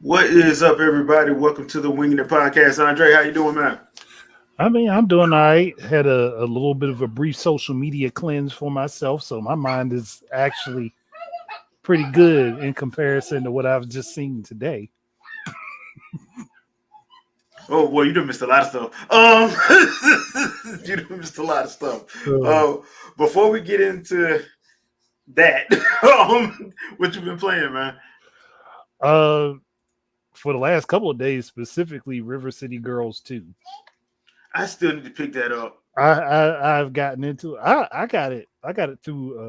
What is up, everybody? Welcome to the Wingin podcast. Andre, how you doing, man? I'm doing all right. Had a little bit of a brief social media cleanse for myself, so my mind is actually pretty good in comparison to what I've just seen today. Oh boy, you done missed a lot of stuff. You done missed a lot of stuff. So, Uh, Before we get into that, what you been playing, man? uh, for the last couple of days, specifically River City Girls 2. I still need to pick that up. I've gotten into I got it. I got it through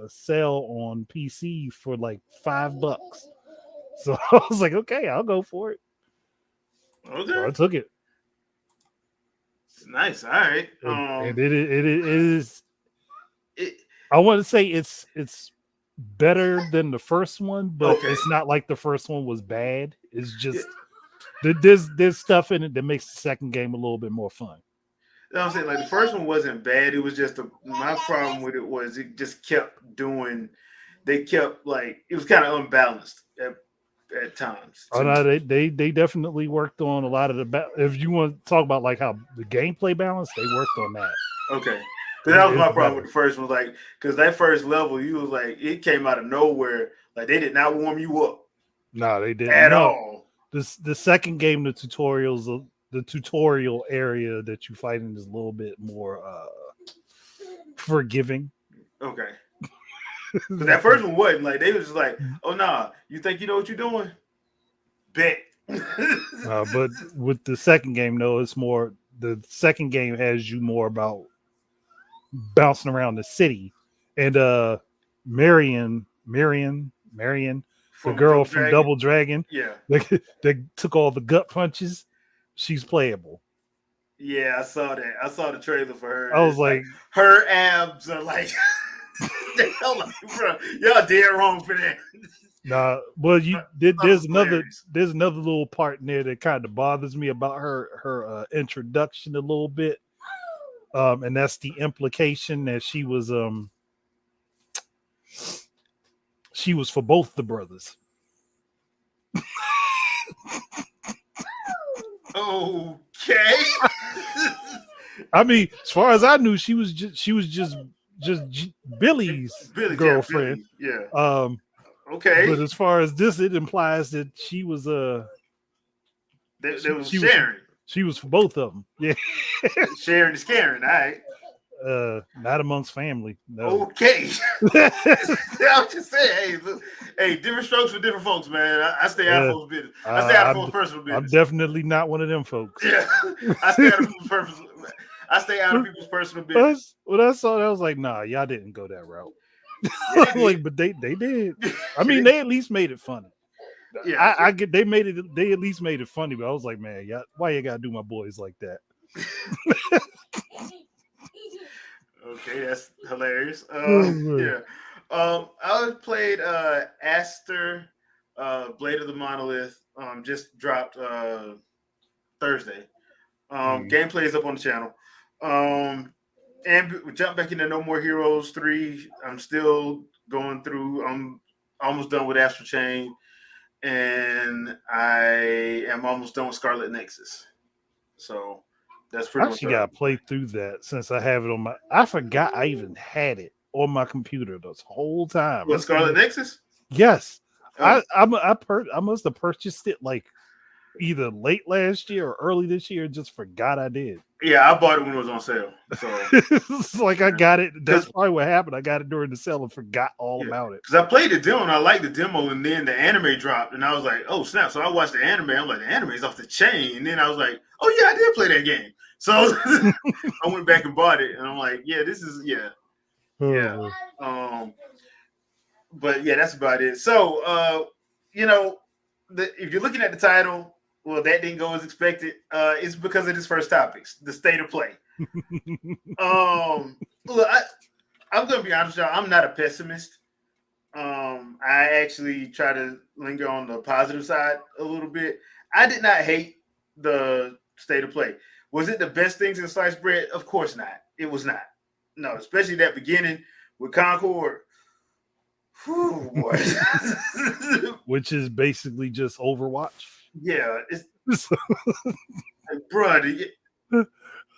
a sale on PC for like $5. So I was like, okay, I'll go for it. So Okay, I took it. nice. All right. And it is It, I want to say it's better than the first one, but okay. it's not like the first one was bad. It's Yeah, just there's stuff in it that makes the second game a little bit more fun. you know what I'm saying? Like the first one wasn't bad. It was just my problem with it was it just kept doing. They kept like it was kind of unbalanced at times Oh to me. no, they definitely worked on a lot of if you want to talk about like how the gameplay balance, they worked on that. Okay. Because that was It's my problem better. with the first one. Like, because that first level, you was like, it came out of nowhere. Like, they did not warm you up No, they didn't. at No, all. the second game, the tutorial area that you fight in is a little bit more forgiving. Okay. Because that first one wasn't. Like, they was just like, oh, nah, you think you know what you're doing? Bet. But with the second game, though, it's more the second game has you more about bouncing around the city. And Marion, the From girl Double from Dragon? Double Dragon, Yeah. that took all the gut punches, she's playable. Yeah, I saw that. I saw the trailer for her. I was It's like, like, her abs are like, I'm like, bro, y'all dead wrong for that. nah. Well, That there's was hilarious. another little part in there that kind of bothers me about her introduction a little bit. And that's the implication that she was for both the brothers. Okay. I mean, as far as I knew, she was just Billy's Yeah, girlfriend. Billy. Yeah. Um, Okay. but as far as this, it implies that There was she was Sharon. she was for both of them. Yeah, Sharon is Karen. All right. not amongst family. No. Okay. I was just saying, hey, look, hey, different strokes for different folks, man. I stay out of uh, folks' business. I stay out of I'm folks' personal I'm business. definitely not one of them folks. Yeah. I stay out of people's personal. I stay out of people's personal business. When I saw that, I was like, nah, y'all didn't go that route. Yeah, they did. Like, but they did. I Yeah, mean, they at least made it funny. yeah. I get they at least made it funny, but I was like, man, yeah, why you gotta do my boys like that? Okay, that's hilarious. Oh, Yeah. I played Aster, Blade of the Monolith. Just dropped Thursday. mm. Gameplay is up on the channel. And we jump back into No More Heroes 3. I'm still going through. I'm almost done with Astral Chain, and I am almost done with Scarlet Nexus. So that's I pretty much actually what gotta I've been play playing. through that since I have it on my. I forgot I even had it on my computer this whole time. What, Scarlet Nexus? Yes, Oh, I must have purchased it like either late last year or early this year. Just forgot I did. yeah, I bought it when it was on sale. So It's like I got it. That's because probably what happened. I got it during the sale and forgot all yeah, about it. because I played the demo and I liked the demo, and then the anime dropped, and I was like, oh snap! So I watched the anime. I'm like, the anime's off the chain, and then I was like, oh yeah, I did play that game. So I went back and bought it, and I'm like, yeah, this is yeah. Oh, Um, but yeah, that's about it. So you know, if you're looking at the title, well, that didn't go as expected. It's because of this first topics, the state of play. Look, I'm gonna be honest, y'all. I'm not a pessimist. I actually try to linger on the positive side a little bit. I did not hate the state of play. Was it the best things in sliced bread? Of course not. It was not. No, especially that beginning with Concord. Whew, boy. which is basically just Overwatch. Yeah, it's So, like, bruh. I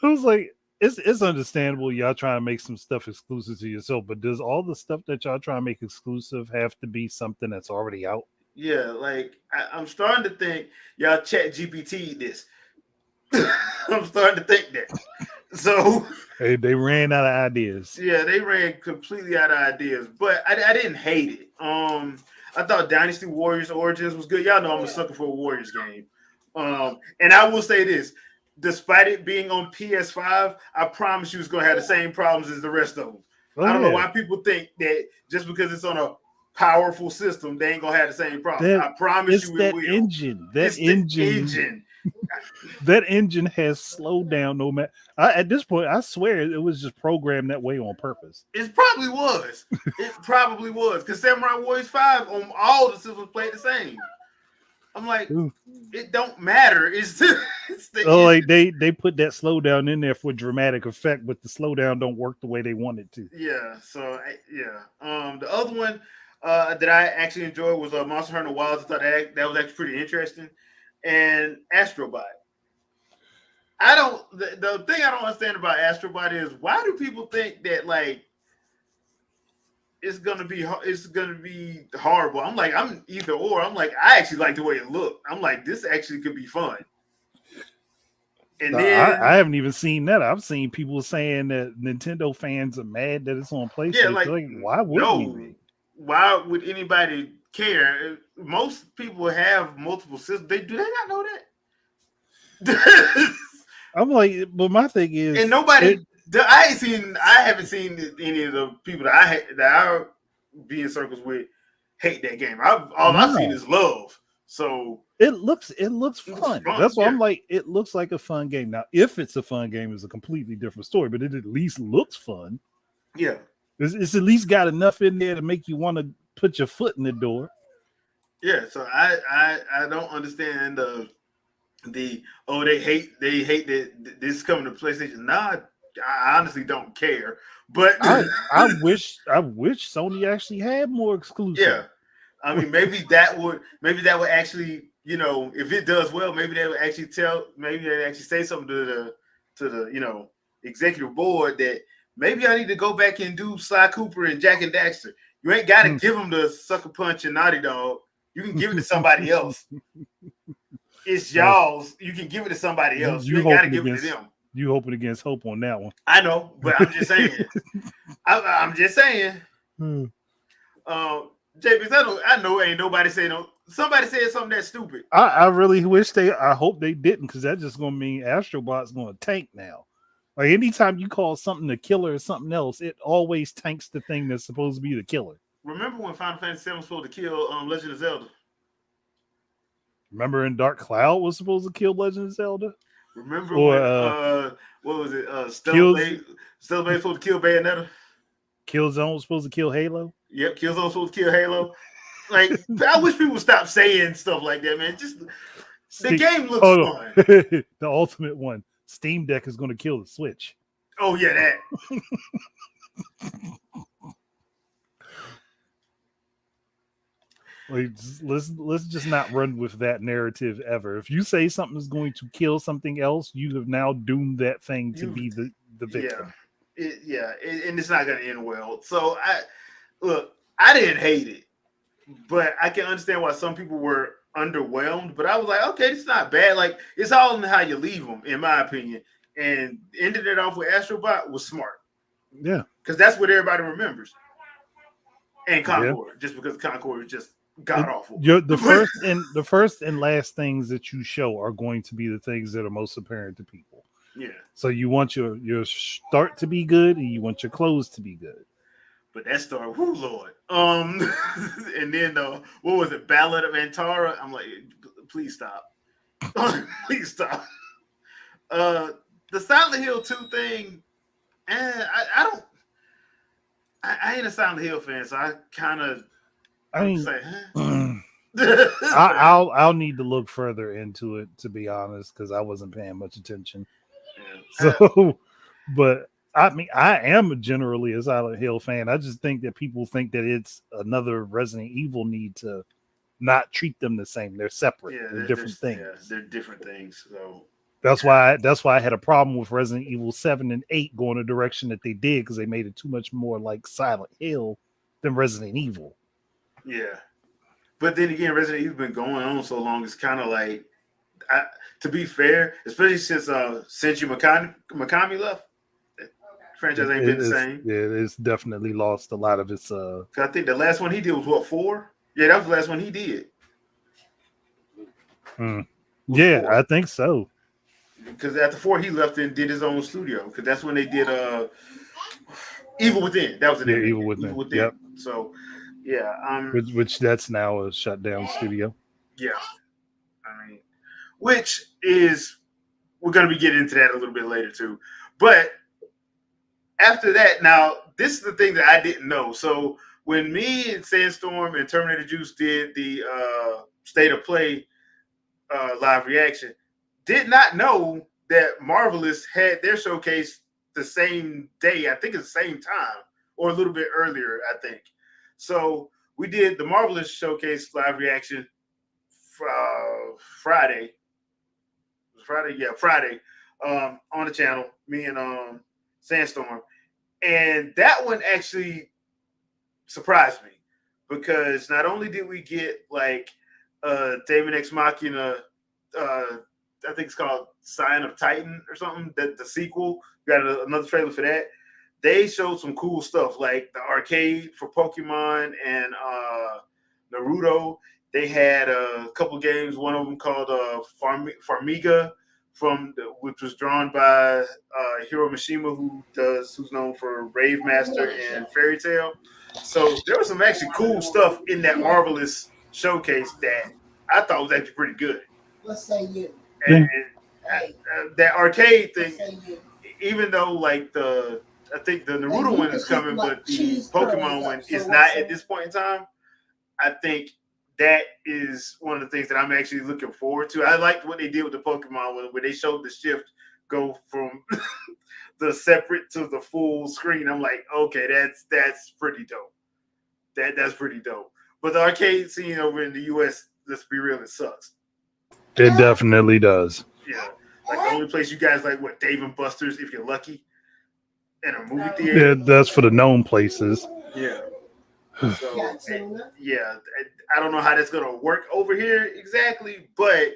was like, it's understandable y'all trying to make some stuff exclusive to yourself, but does all the stuff that y'all trying to make exclusive have to be something that's already out? Yeah, like I'm starting to think y'all chat GPT this. I'm starting to think that. So They ran out of ideas. yeah, they ran completely out of ideas, but I didn't hate it. I thought Dynasty Warriors Origins was good. Y'all know I'm a sucker for a Warriors game. And I will say this: despite it being on PS5, I promise you it's gonna have the same problems as the rest of them. Oh I don't know yeah, why people think that just because it's on a powerful system, they ain't gonna have the same problems. that I promise it's you it that will. engine. That It's the engine. engine. That engine has slowed down no matter. At this point, I swear it was just programmed that way on purpose. It probably was. It probably was because Samurai Warriors 5 on all the systems played the same. I'm like, Ooh. it don't matter. It's the Oh, like engine. they put that slowdown in there for dramatic effect, but the slowdown don't work the way they want it to. Yeah. So yeah. The other one that I actually enjoyed was Monster Hunter Wilds. I thought that was actually pretty interesting, and Astrobot. I don't. The thing I don't understand about Astrobot is why do people think that like it's gonna be horrible. I'm like I'm either or. I'm like I actually like the way it looked. I'm like this actually could be fun. And I then haven't even seen that. I've seen people saying that Nintendo fans are mad that it's on yeah, PlayStation. like Like, why would we no, be? why would anybody care? Most people have multiple systems. Do they not know that? I'm like, but my thing And is, nobody. it I haven't seen any of the people that I be in circles with hate that game. All I've seen no, is love. So it looks it looks fun. fun. That's why Yeah, I'm like, it looks like a fun game. Now, if it's a fun game, is a completely different story. But it at least looks fun. yeah. It's at least got enough in there to make you want to put your foot in the door. Yeah, so I don't understand the oh they hate that this is coming to PlayStation. Nah, I honestly don't care. But I wish Sony actually had more exclusive. yeah, I mean maybe that would actually if it does well maybe they would actually maybe they actually say something to the executive board that maybe I need to go back and do Sly Cooper and Jack and Daxter. You ain't got to give them the Sucker Punch and Naughty Dog. You can give it to somebody else. It's Well, y'all's. You can give it to somebody you else. You you ain't got to hoping give it to against them. you hoping against hope on that one. I know, but I'm just saying. I'm just saying. Hmm. JP, I know ain't nobody saying no. Somebody said something that's stupid. I really wish I hope they didn't, because that's just gonna mean Astrobot's gonna tank now. Like anytime you call something a killer or something else, it always tanks the thing that's supposed to be the killer. Remember when Final Fantasy VII was supposed to kill Legend of Zelda? Remember in Dark Cloud was supposed to kill Legend of Zelda? Remember Or when what was it? Kills Stella Blade supposed to kill Bayonetta? Killzone was supposed to kill Halo? Yep, Killzone supposed to kill Halo. Like I wish people would stop saying stuff like that, man. Just the game looks oh, no. fun. The ultimate one. Steam Deck is gonna kill the Switch. Oh yeah, that. Like, let's just not run with that narrative ever. If you say something is going to kill something else, you have now doomed that thing to be the victim. And it's not gonna end well. So I didn't hate it, but I can understand why some people were underwhelmed. But I was like, okay, it's not bad. Like it's all in how you leave them, in my opinion. And ended it off with Astrobot was smart Yeah, because that's what everybody remembers. And yeah. Concord, just because Concord is just god awful. The first and last things that you show are going to be the things that are most apparent to people. Yeah. So you want your start to be good, and you want your close to be good. But that story, whoo Lord. And then what was it, Ballad of Antara? I'm like, please stop. Please stop. The Silent Hill 2 thing, I don't I ain't a Silent Hill fan, so I kind of I mean, say, I'll need to look further into it, to be honest, because I wasn't paying much attention. yeah. So, but I mean, I am generally a Silent Hill fan. I just think that people think that it's another Resident Evil need to not treat them the same. They're separate. Yeah, They're different yeah, things. they're different things. So That's why I had a problem with Resident Evil 7 and 8 going the direction that they did because they made it too much more like Silent Hill than Resident Evil. yeah, but then again, Resident Evil been going on so long. It's kind of like, I, to be fair, especially since Senju Mikami left, the franchise ain't been the same. It's definitely lost a lot of its 'Cause I think the last one he did was what, 4? Yeah, that was the last one he did. Was yeah, 4. I think so. Because after 4 he left and did his own studio. Because that's when they did Evil Within. That was the Yeah, name. Evil Evil Within. Within. Yep. So yeah, Which that's now a shut down studio. yeah. I mean, which is, we're gonna be getting into that a little bit later too. But after that, now this is the thing that I didn't know. So when me and Sandstorm and Terminator Juice did the State of Play live reaction, did not know that Marvelous had their showcase the same day. I think it's the same time or a little bit earlier, I think. So we did the Marvelous showcase live reaction Friday. Friday, yeah, Friday, on the channel. Me and Sandstorm, and that one actually surprised me because not only did we get like David X Machina, I think it's called Sign of Titan or something, that the sequel. We got another trailer for that. They showed some cool stuff like the arcade for Pokemon and Naruto. They had a couple games. One of them called Farmiga, which was drawn by Hiro Mishima, who's known for Rave Master and Fairy Tail. So there was some actually cool stuff in that Marvelous showcase that I thought was actually pretty good. Let's say you. And that arcade thing, even though like I think the Naruto one is coming, but the Pokemon one is not at this point in time. I think that is one of the things that I'm actually looking forward to. I liked what they did with the Pokemon one, where they showed the shift go from the separate to the full screen. I'm like, okay, that's pretty dope. That's pretty dope. But the arcade scene over in the US, let's be real, it sucks. It definitely does. Yeah. Like the only place you guys like, what, Dave and Buster's if you're lucky, in a movie theater. Yeah, that's for the known places. Yeah. So yeah, I don't know how that's gonna work over here exactly, but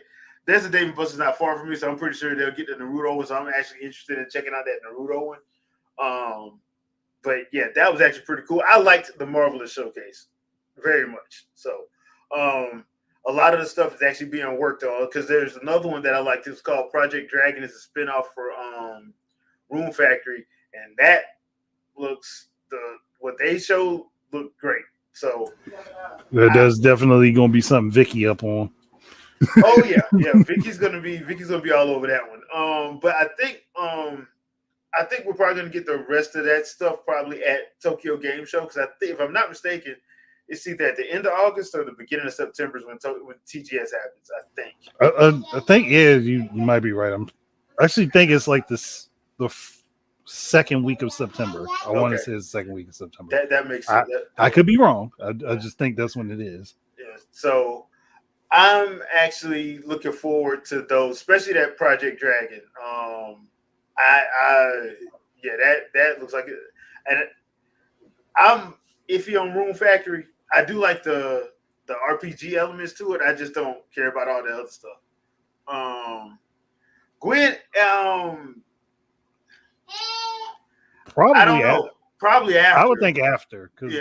there's a Dave and Buster's not far from me, so I'm pretty sure they'll get the Naruto one. So I'm actually interested in checking out that Naruto one. But yeah, that was actually pretty cool. I liked the Marvelous showcase very much. So a lot of the stuff is actually being worked on because there's another one that I liked. It's called Project Dragon. It's a spinoff for Room Factory, and that looks what they showed looked great. So there's definitely gonna be something Vicky up on. Oh yeah. Vicky's gonna be all over that one. But I think we're probably gonna get the rest of that stuff probably at Tokyo Game Show because I think, if I'm not mistaken, it's either at the end of August or the beginning of September is when TGS happens. I think you might be right. I actually think it's like the second week of September. I want to say it's the second week of September. That makes sense. I could be wrong. I just think that's when it is. Yeah. So I'm actually looking forward to those, especially that Project Dragon. That looks like it. And I'm iffy on Room Factory. I do like the RPG elements to it. I just don't care about all the other stuff. Gwen, probably I don't know. Probably after. I would think after because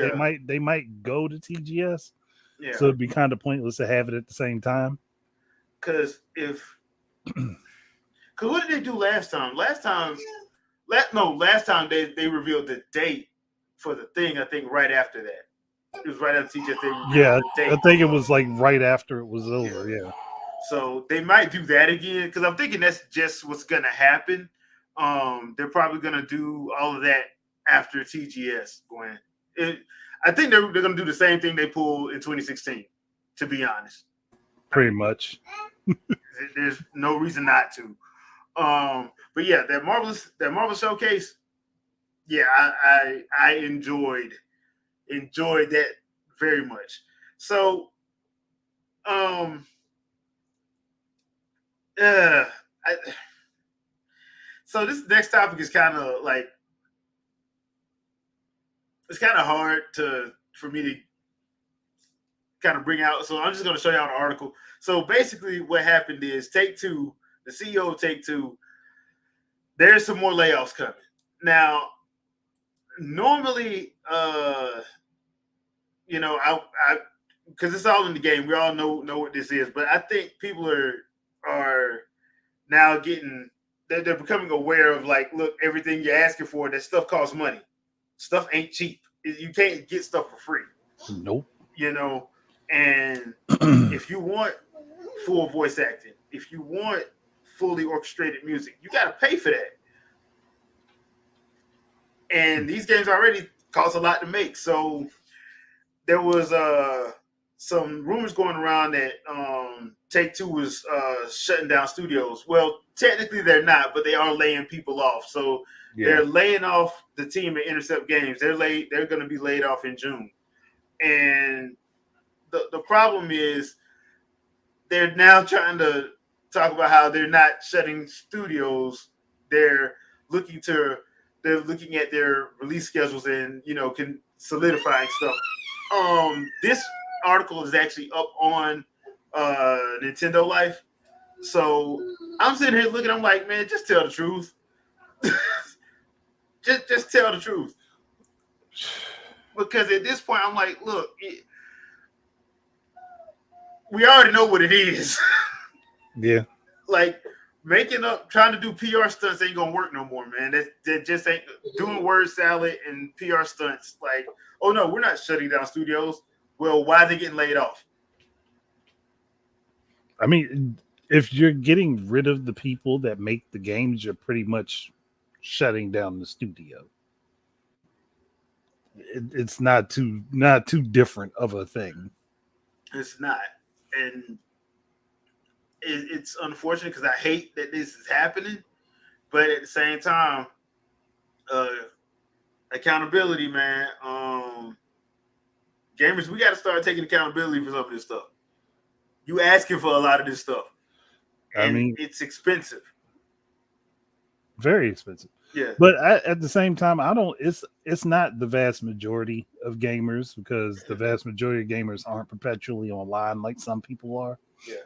they might go to TGS. Yeah. So it'd be kind of pointless to have it at the same time. Because what did they do last time? Last time they revealed the date for the thing. I think right after that. It was right after TGS. I think it was like right after it was over. Yeah. So they might do that again because I'm thinking that's just what's gonna happen. They're probably gonna do all of that after TGS. I think they're gonna do the same thing they pulled in 2016. To be honest, pretty much. There's no reason not to. But yeah, that Marvelous showcase, yeah, I enjoyed that very much. So um uh I, so this next topic is kind of like it's kind of hard to for me to kind of bring out. So I'm just going to show you an article. So basically, what happened is Take Two, the CEO of Take Two, there's some more layoffs coming. Now, normally, I because it's all in the game. We all know what this is, but I think people are now getting they're becoming aware of like, look, everything you're asking for, that stuff costs money. Stuff ain't cheap. You can't get stuff for free. Nope. You know, and if you want full voice acting, if you want fully orchestrated music, you got to pay for that. And these games already cost a lot to make. So there was some rumors going around that Take Two was shutting down studios. Well, technically they're not, but they are laying people off. So Yeah. they're laying off the team at Intercept Games. They're going to be laid off in June. And the problem is they're now trying to talk about how they're not shutting studios. They're looking to they're looking at their release schedules and can solidifying stuff. This article is actually up on Nintendo Life. So I'm sitting here looking. I'm like, man, just tell the truth. just tell the truth. Because at this point, I'm like, look, we already know what it is. Yeah. Like trying to do PR stunts ain't gonna work no more, man. That just ain't doing word salad and PR stunts. Like, oh no, we're not shutting down studios. Well, why are they getting laid off? I mean, if you're getting rid of the people that make the games, you're pretty much shutting down the studio. It's not too different of a thing. It's not, and it's unfortunate because I hate that this is happening. But at the same time, uh, accountability, man. Gamers, we got to start taking accountability for some of this stuff. You asking for a lot of this stuff, I and mean, it's expensive. very expensive. Yeah, But at the same time, I don't. It's not the vast majority of gamers because the vast majority of gamers aren't perpetually online like some people are. yeah.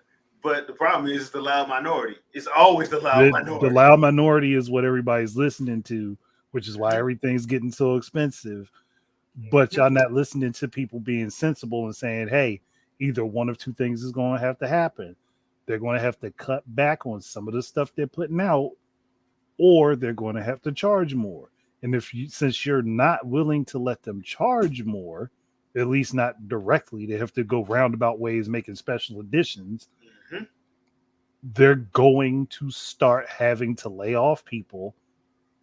But the problem is the loud minority. It's always the loud The minority. loud minority is what everybody's listening to, which is why everything's getting so expensive. But y'all not listening to people being sensible and saying, hey, either one of two things is going to happen. They're going to have to cut back on some of the stuff they're putting out, or they're going to have to charge more. And since you're not willing to let them charge more, at least not directly, they have to go roundabout ways making special editions. Mm-hmm. They're going to start having to lay off people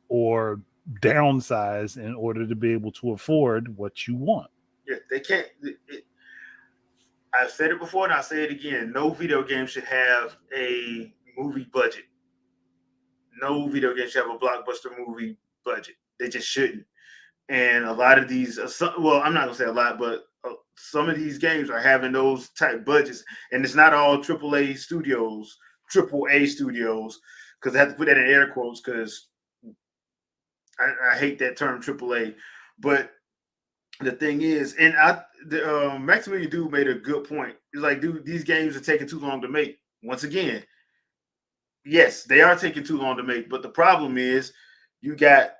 or downsize in order to be able to afford what you want. Yeah, they can't. I've said it before and I'll say it again. No video game should have a movie budget. No video game should have a blockbuster movie budget. They just shouldn't. And a lot of these, well, I'm not gonna say a lot, but some of these games are having those type budgets, and it's not all Triple A studios, because I have to put that in air quotes because I hate that term Triple A. But the thing is, and Maximilian Dude made a good point. He's like, dude, these games are taking too long to make. Once again, yes, they are taking too long to make, but the problem is you got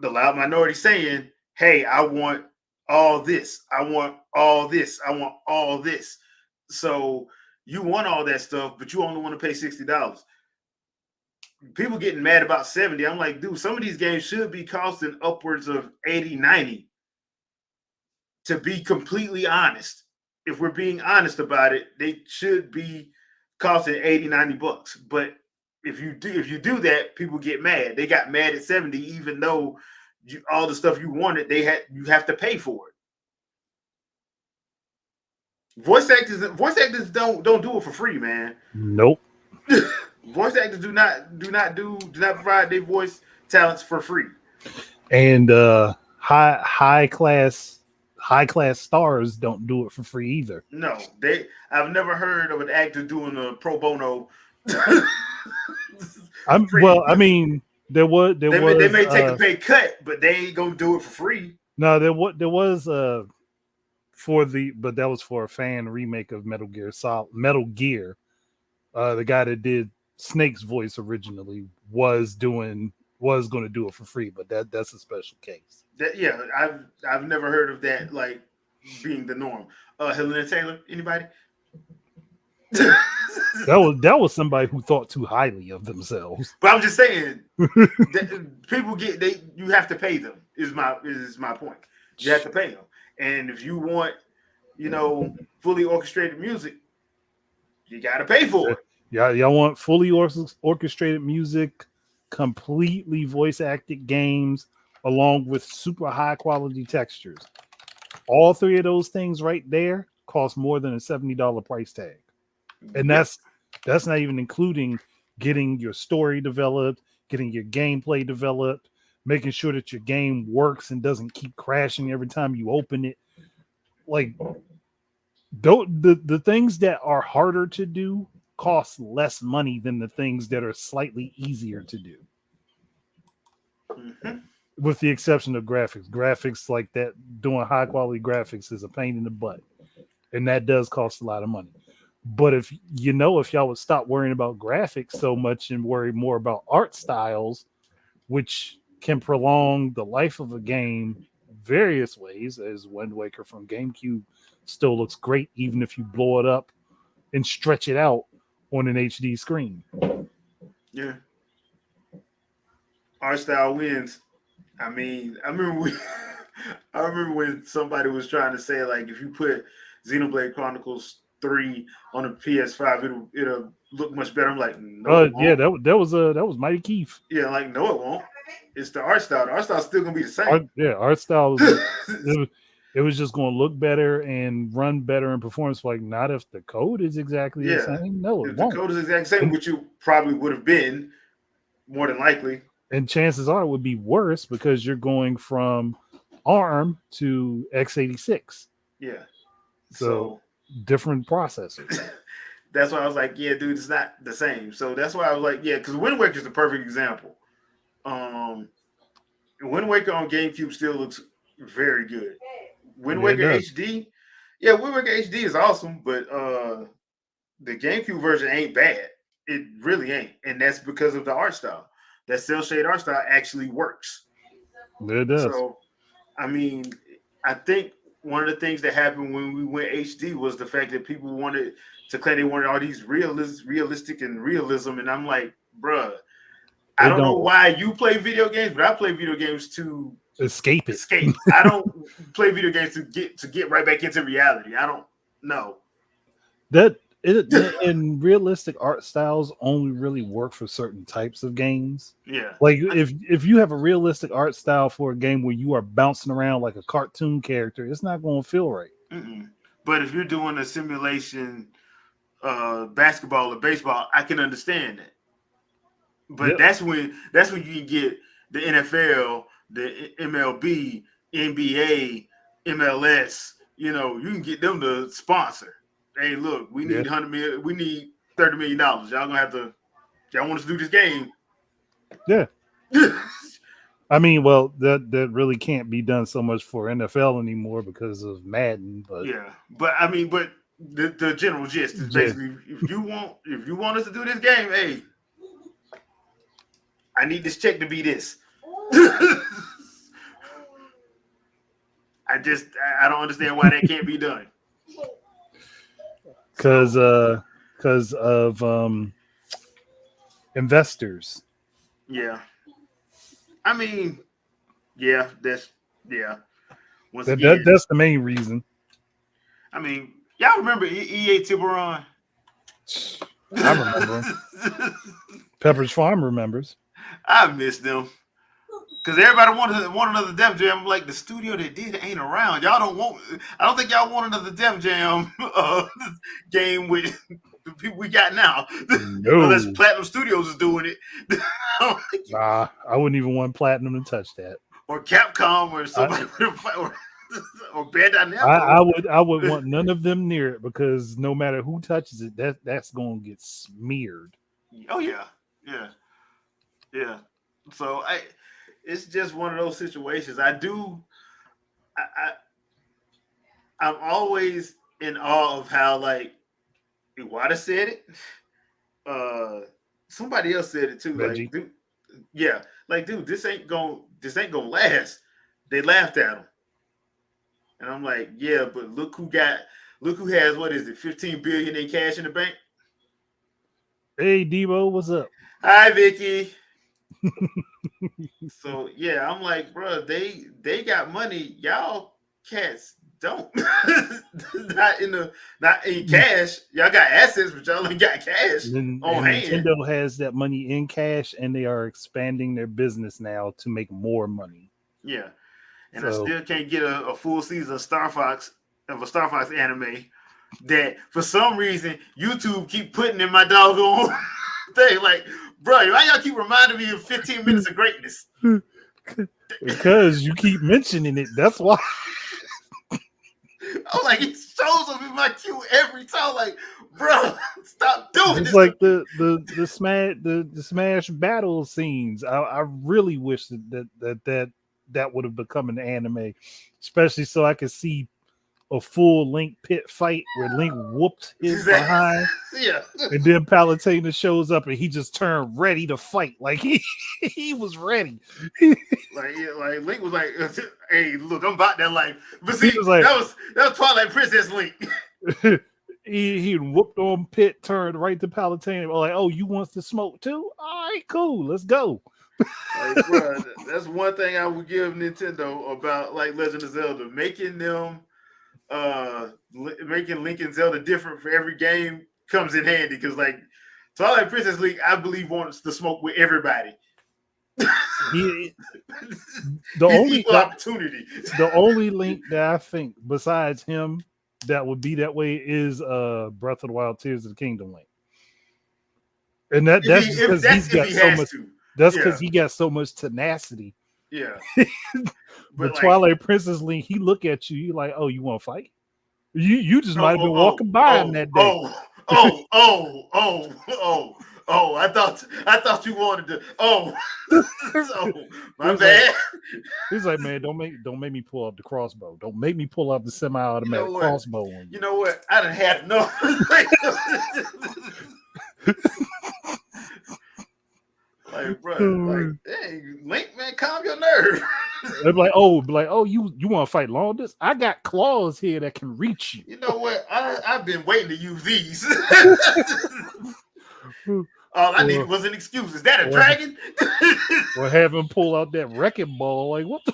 the loud minority saying, hey, I want all this. I want all this. I want all this. So you want all that stuff, but you only want to pay $60. People getting mad about 70. I'm like, dude, some of these games should be costing upwards of 80, 90. To be completely honest, if we're being honest about it, they should be costing 80, 90 bucks. But if you do that, people get mad. They got mad at 70, even though all the stuff you wanted, you have to pay for it. Voice actors don't do it for free, man. Nope. Voice actors do not provide their voice talents for free. And high class stars don't do it for free either. No, they. I've never heard of an actor doing a pro bono. Well, free. I mean, there They was may take a pay cut, but they ain't gonna do it for free. no there was for the but that was for a fan remake of Metal Gear. The guy that did Snake's voice originally was going to do it for free, but that's a special case. That yeah, I've never heard of that like being the norm. Helena Taylor, anybody? But That was somebody who thought too highly of themselves. I'm just saying, people get they. You have to pay them. Is my point. You have to pay them, and if you want, fully orchestrated music, you got to pay for it. Yeah, y'all want fully orchestrated music, completely voice acted games, along with super high quality textures. All three of those things right there cost more than a $70 price tag. And Yep. that's not even including getting your story developed, getting your gameplay developed, making sure that your game works and doesn't keep crashing every time you open it. Like the things that are harder to do cost less money than the things that are slightly easier to do, Mhm. with the exception of graphics. Graphics like that, doing high quality graphics is a pain in the butt, and that does cost a lot of money. But if y'all would stop worrying about graphics so much and worry more about art styles, which can prolong the life of a game various ways, as Wind Waker from GameCube still looks great, even if you blow it up and stretch it out on an HD screen. Yeah. Art style wins. I mean, I remember when somebody was trying to say like if you put Xenoblade Chronicles 3 on a PS5, it'll look much better. I'm like, no, it Yeah, won't. that was Mighty Keith. Yeah, like no, it won't. It's the art style. The art style's still gonna be the same. Art style it was just going to look better and run better in performance. Like, not if the code is exactly the Yeah. same. No, it If the won't. code is the exact same, And, which you probably would have been more than likely. and chances are it would be worse because you're going from ARM to x86. Yeah. So So different processors. that's why I was like, yeah, dude, it's not the same. So that's why I was like, yeah, because Wind Waker is the perfect example. Um, Wind Waker on GameCube still looks very good. Wind Yeah, it Waker does. HD, yeah, Wind Waker HD is awesome, but the GameCube version ain't bad. It really ain't, and that's because of the art style. That cell shade art style actually works. Yeah, it does. So, I mean, I think one of the things that happened when we went HD was the fact that people wanted to claim they wanted all these realistic and realism, and I'm like, bruh, I It don't know don't why you play video games, but I play video games to escape it. escape. I don't play video games to get right back into reality. I don't know. That it and realistic art styles only really work for certain types of games. Yeah. Like if you have a realistic art style for a game where you are bouncing around like a cartoon character, it's not going to feel right. Mm-mm. But if you're doing a simulation basketball or baseball, I can understand that. But Yep. that's when you can get the NFL, the MLB, NBA, MLS. You can get them to sponsor. Hey, look, we Yeah. need 100 million. We need $30 million. Y'all gonna have to. Y'all want us to do this game? Yeah. Yeah, I mean, well, that really can't be done so much for NFL anymore because of Madden, but but I mean, but the general gist is yeah, basically if you want us to do this game, hey, I need this check to be this. I don't understand why that can't be done. because So of investors. yeah, I mean, yeah, yeah. Once That again, that's the main reason. I mean, y'all remember EA Tiburon? I remember him. Pepperidge Farm remembers. I miss them because everybody want another Def Jam. I'm like, the studio that did it ain't around. Y'all don't want. I don't think y'all want another Def Jam game with the people we got now, unless No, Platinum Studios is doing it. I don't think nah, I wouldn't even want Platinum to touch that. or Capcom or somebody or Bandai Namco. I would want none of them near it because no matter who touches it, that's gonna get smeared. Oh yeah, yeah, yeah. So it's just one of those situations. I'm always in awe of how like Iwata said it. Uh, Somebody else said it too. Like, Reggie. dude, yeah, like, dude, this ain't gonna last. They laughed at him, and I'm like, yeah, but look who has what is it, 15 billion in cash in the bank. Hey Debo, what's up? Hi, Vicky. So yeah, I'm like, bro, they got money. Y'all cats don't. Not in cash. Y'all got assets, but y'all ain't got cash on And hand. Nintendo has that money in cash, and they are expanding their business now to make more money. Yeah, and I So still can't get a full season of a Star Fox anime that for some reason YouTube keep putting in my doggone thing. Like, bro, why y'all keep reminding me of 15 minutes of greatness? because you keep mentioning it, that's why. I'm like, it shows up in my queue every time. Like, bro, stop doing It's this. like the Smash battle scenes. I really wish that would have become an anime, especially so I could see a full Link pit fight where Link whooped his behind, Yeah. and then Palutena shows up and he just turned ready to fight. Like he was ready. Like Link was like, "Hey, look, I'm about that life." But see, He was like, that was Twilight Princess Link. he whooped on Pit, turned right to Palutena. Like, oh, you want to smoke too? All right, cool, let's go. Like, bro, that's one thing I would give Nintendo about like Legend of Zelda, making Link and Zelda different for every game comes in handy because like Twilight Princess Link, I believe wants to smoke with everybody. He, He's equal opportunity. the only Link that I think besides him that would be that way is Breath of the Wild Tears of the Kingdom Link. And that's just because he's got so much. That's because he got so much tenacity. Yeah. But Twilight Princess Link, he look at you, you like, oh, you want to fight? You just might have been walking by him that day. I thought you wanted to. My bad. He's like, man, don't make me pull up the crossbow. Don't make me pull up the semi-automatic crossbow on you. You know what? I done had enough. Like, bro, like, hey, Link, man, calm your nerve. They're like, oh, you want to fight long distance? I got claws here that can reach you. You know what? I've been waiting to use these. All I needed was an excuse. Is that a dragon? Or have him pull out that wrecking ball. Like, what the?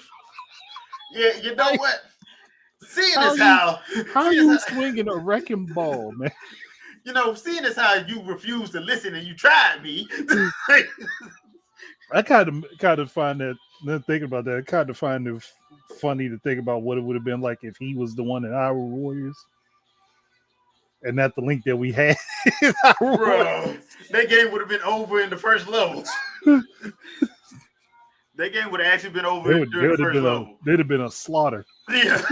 Yeah, you know what? Seeing as how you swinging a wrecking ball, man? You know, seeing as how you refused to listen and you tried me. I kind of find that, thinking about that, I kind of find it funny to think about what it would have been like if he was the one in our Warriors and not the Link that we had. Bro, that game would have been over in the first level. That game would have actually been over during the first level. There'd have been a slaughter. Yeah.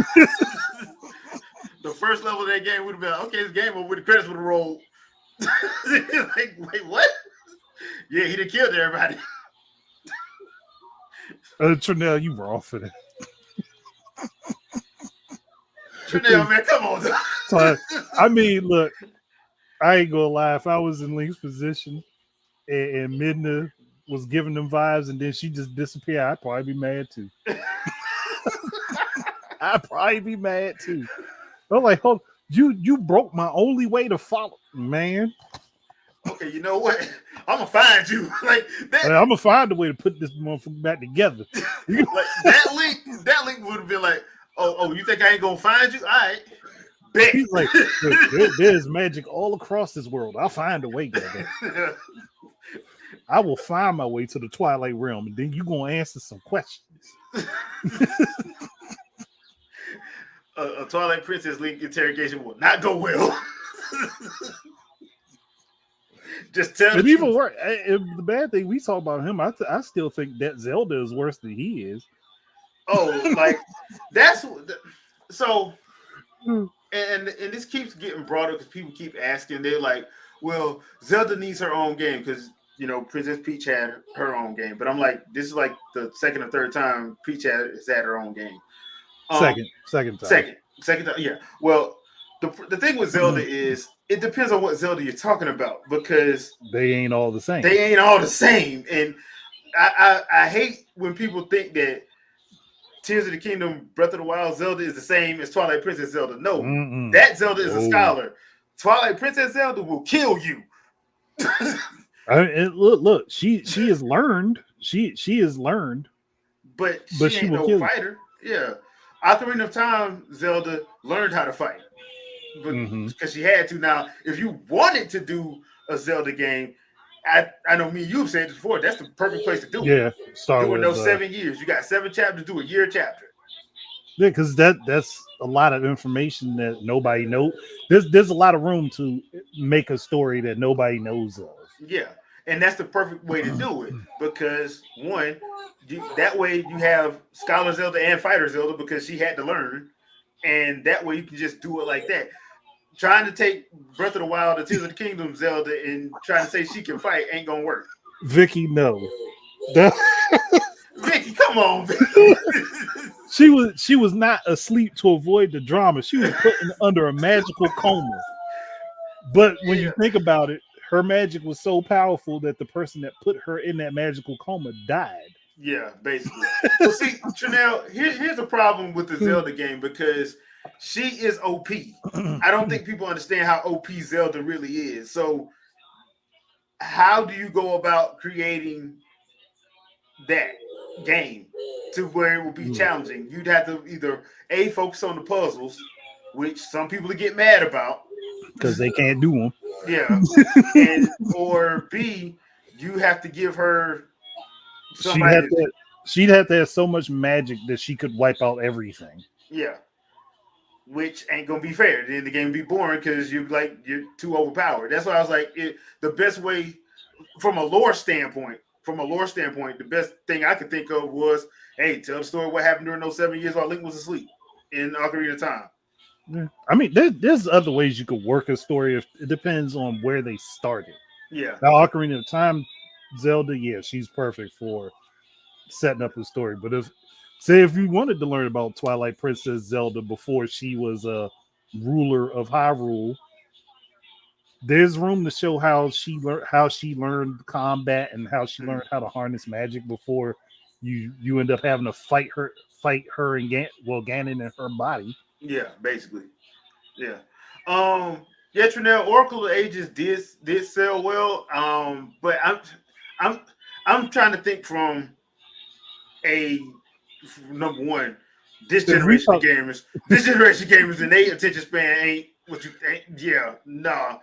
The first level of that game would have been, okay, this game over, the credits would have rolled. Like, wait, what? Yeah, he done killed everybody. Trinell, you wrong for that. Trinell, man, come on. So, I mean, look, I ain't gonna lie. If I was in Link's position and Midna was giving them vibes and then she just disappeared, I'd probably be mad too. I'd probably be mad too. I'm like, oh, you broke my only way to follow, man. Okay, you know what? I'm gonna find you. Like that, I'm gonna find a way to put this motherfucker back together. Like that link would have been like, oh, you think I ain't gonna find you? All right. Bet. He's like, there's magic all across this world. I'll find a way, goddamn. I will find my way to the Twilight Realm, and then you gonna answer some questions. A Twilight Princess Link interrogation will not go well. Just tell it even worse. The bad thing we talk about him, I still think that Zelda is worse than he is. Oh, like that's so. And this keeps getting brought up because people keep asking. They're like, "Well, Zelda needs her own game because Princess Peach had her own game." But I'm like, this is like the second or third time Peach has had her own game. Um, Second time. second time, yeah. Well, the thing with Zelda is it depends on what Zelda you're talking about because They ain't all the same. they ain't all the same. And I hate when people think that Tears of the Kingdom, Breath of the Wild Zelda is the same as Twilight Princess Zelda. No, Mm-mm. that Zelda is a No. scholar. Twilight Princess Zelda will kill you. Look, she has learned. She has learned, But but she she ain't will no kill you. fighter. Yeah. Ocarina of Time, Zelda learned how to fight. But Mm-hmm. because she had to. Now, if you wanted to do a Zelda game, I know me and you've said this before, that's the perfect place to do it. Yeah, start Doing with those 7 years. You got 7 chapters, do a year chapter. yeah, because that's a lot of information that nobody knows. There's a lot of room to make a story that nobody knows of. Yeah. And that's the perfect way to do it because one, that way you have Scholar Zelda and Fighter Zelda because she had to learn, and that way you can just do it like that. Trying to take Breath of the Wild or Tears of the Kingdom Zelda and trying to say she can fight ain't gonna work. Vicky, no. That- Vicky, come on, Vicky. she was not asleep to avoid the drama. She was put under a magical coma. But when Yeah, you think about it, her magic was so powerful that the person that put her in that magical coma died. yeah, basically. Well, see, Trinell, here's a problem with the Zelda game because she is OP. I don't think people understand how OP Zelda really is. So, how do you go about creating that game to where it will be challenging? You'd have to either A, focus on the puzzles, which some people get mad about. Because they can't do them. Yeah. And or B, you have to give her She'd somebody have to, to she'd have to have so much magic that she could wipe out everything. yeah, which ain't gonna be fair. Then the game will be boring because you're too overpowered. That's why I was like, the best way from a lore standpoint, the best thing I could think of was, hey, tell the story what happened during those 7 years while Link was asleep in Ocarina of Time. Yeah. I mean, there's other ways you could work a story. If it depends on where they started. Yeah, Now, Ocarina of Time, Zelda, yeah, she's perfect for setting up a story. But if you wanted to learn about Twilight Princess Zelda before she was a ruler of Hyrule, there's room to show how she learned combat and how she learned how to harness magic before you end up having to fight her and Ganon in her body. yeah, basically, yeah. Yeah, Trinell, Oracle of Ages did sell well. But I'm I'm trying to think from a number one, this If we generation of talk gamers, and they attention span ain't what you think. Yeah, nah,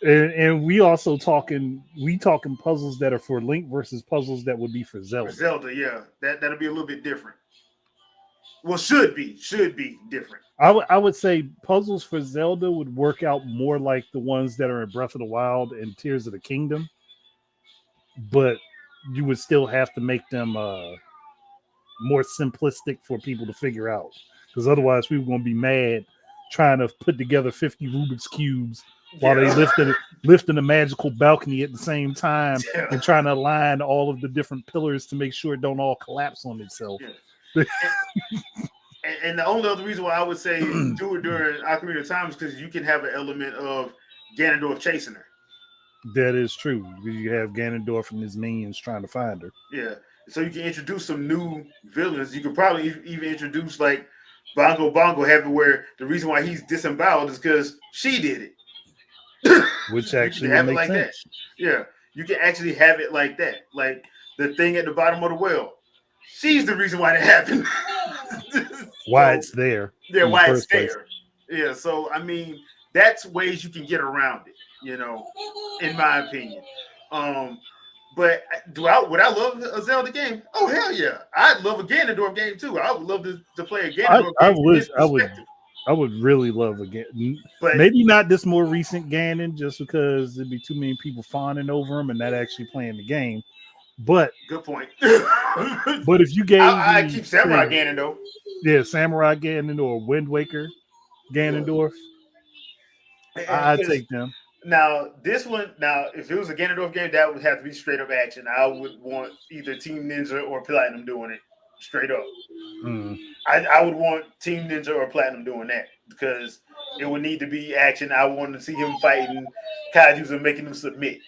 and we talking puzzles that are for Link versus puzzles that would be for for Zelda. Zelda, yeah, that'll be a little bit different. Well, should be different. I would say puzzles for Zelda would work out more like the ones that are in Breath of the Wild and Tears of the Kingdom, but you would still have to make them more simplistic for people to figure out. Because otherwise, people are going to be mad trying to put together 50 Rubik's cubes while they Yeah, lifting a magical balcony at the same time yeah, and trying to align all of the different pillars to make sure it don't all collapse on itself. yeah. And the only other reason why I would say do it during Ocarina of Time is because you can have an element of Ganondorf chasing her. That is true. You have Ganondorf and his minions trying to find her. Yeah, so you can introduce some new villains. You could probably even introduce like Bongo Bongo, having where the reason why he's disemboweled is because she did it. Which You can actually would have it make like that. sense. Yeah, you can actually have it like that. Like the thing at the bottom of the well. She's the reason why that happened. Why So it's there yeah, in the why it's first place. there. Yeah, so I mean, that's ways you can get around it. In my opinion. Um, but would I love a Zelda game? Oh hell yeah! I'd love a Ganondorf game too. I would love to play a I, Ganondorf I game from would his I would perspective. I would really love again. But Maybe not this more recent Ganon, just because there'd be too many people fawning over him and not actually playing the game. But Good point. if you gave I me keep Samurai say, Ganon though. yeah, Samurai Ganondorf, Wind Waker Yeah, Ganondorf, I'd because take them. now this one, now if it was a Ganondorf game, that would have to be straight up action. I would want either Team Ninja or Platinum doing it straight up. Mm. I would want Team Ninja or Platinum doing that because it would need to be action. I want to see him fighting Kaiju's and making them submit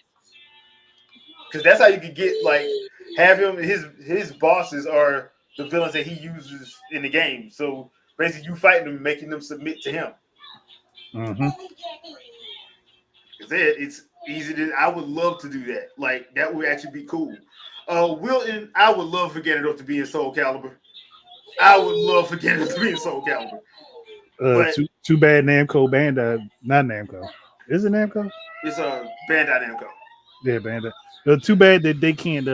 because that's how you could get like have him. His bosses are the villains that he uses in the game. So basically, you fighting them, making them submit to him. Hmm. It's easy to. I would love to do that. Like that would actually be cool. Wilton, I would love for Ganondorf to be in Soul Calibur. I would love for Ganondorf to be in Soul Calibur, but Too bad Namco Bandai, not Namco. Is it Namco? it's a Bandai Namco. Yeah, Bandai. Too bad that they can't.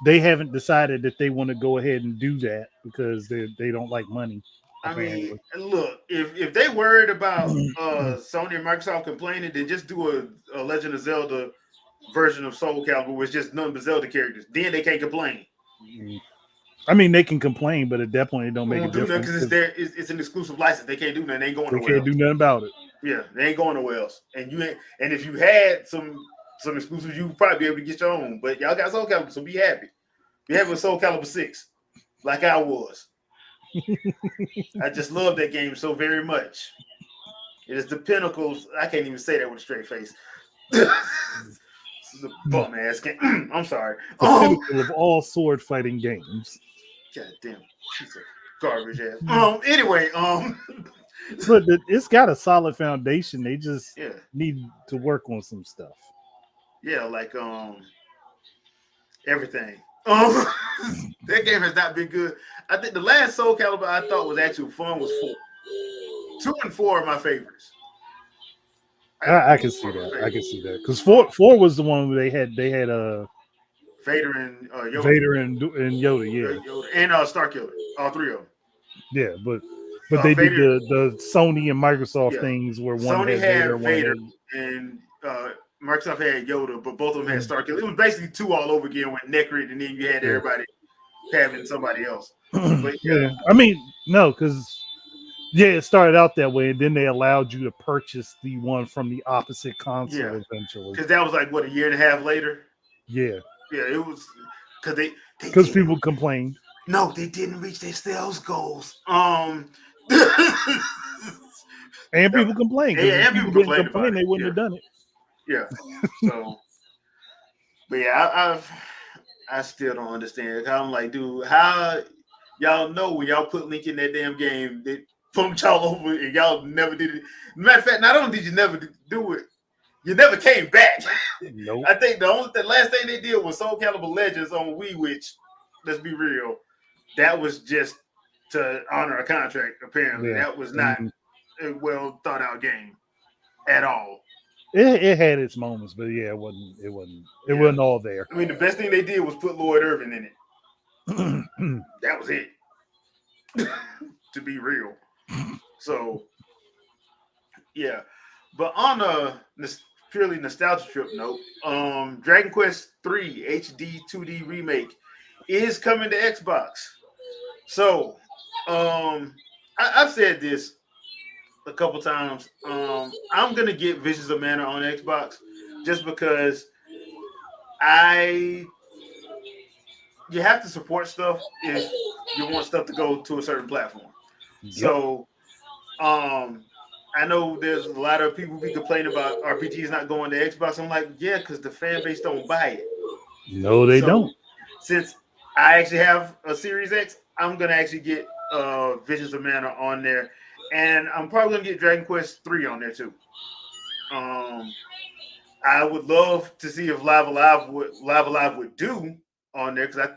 They haven't decided that they want to go ahead and do that because they don't like money. I mean, Apparently. look, if they worried about Sony and Microsoft complaining, then just do a Legend of Zelda version of Soul Calibur with just none but Zelda characters. Then they can't complain. I mean, they can complain, but at that point, it don't It make a won't do nothing difference. because it's an exclusive license. They can't do nothing. They ain't going They nowhere can't else. do nothing about it. Yeah, they ain't going nowhere else. And you ain't, and if you had some exclusives, you would probably be able to get your own. But y'all got Soul Calibur, so be happy. Be happy with Soul Calibur 6, like I was. I just love that game so very much. It is the pinnacle. I can't even say that with a straight face. This is a bum ass game. I'm sorry. The pinnacle of all sword fighting games. God damn piece of garbage ass. Anyway, but it's got a solid foundation. They just yeah, need to work on some stuff. yeah, like everything. That game has not been good. I think the last Soul Calibur I thought was actually fun was 4. 2 and 4 are my favorites. I can see that. I can see that because four was the one where they had Vader and Yoda. Vader and Yoda, yeah, Yoda and Starkiller, all 3 of them. Yeah, but they Vader, did the Sony and Microsoft things where one Sony had Vader and Microsoft had Yoda, but both of them had Starkiller. It was basically 2 all over again with Necrit, and then you had everybody having somebody else. But yeah, I mean, no, because it started out that way, and then they allowed you to purchase the one from the opposite console eventually. Because that was like what, a year and a half later. Yeah, it was because people complained. No, they didn't reach their sales goals. And people complained. Yeah, and people complained about it. They wouldn't have done it. Yeah. So, but yeah, I still don't understand. I'm like, dude, how y'all know when y'all put Link in that damn game, they pumped y'all over and y'all never did it. Matter of fact, not only did you never do it, you never came back. Nope. I think the last thing they did was Soul Calibur Legends on Wii, which, let's be real, that was just to honor a contract. Apparently, that was not a well thought out game at all. It had its moments, but yeah, it wasn't all there. I mean, the best thing they did was put Lloyd Irvin in it. That was it. To be real. So, yeah. But on a purely nostalgia trip note, Dragon Quest 3 HD 2D remake is coming to Xbox. So, I've said this a couple times. I'm gonna get Visions of Mana on Xbox just because you have to support stuff if you want stuff to go to a certain platform. Yep. So, I know there's a lot of people be complaining about RPGs not going to Xbox. I'm like, yeah, because the fan base don't buy it. No, they don't. Since I actually have a Series X, I'm gonna actually get Visions of Mana on there, and I'm probably gonna get Dragon Quest 3 on there too. I would love to see if Live Alive would do on there because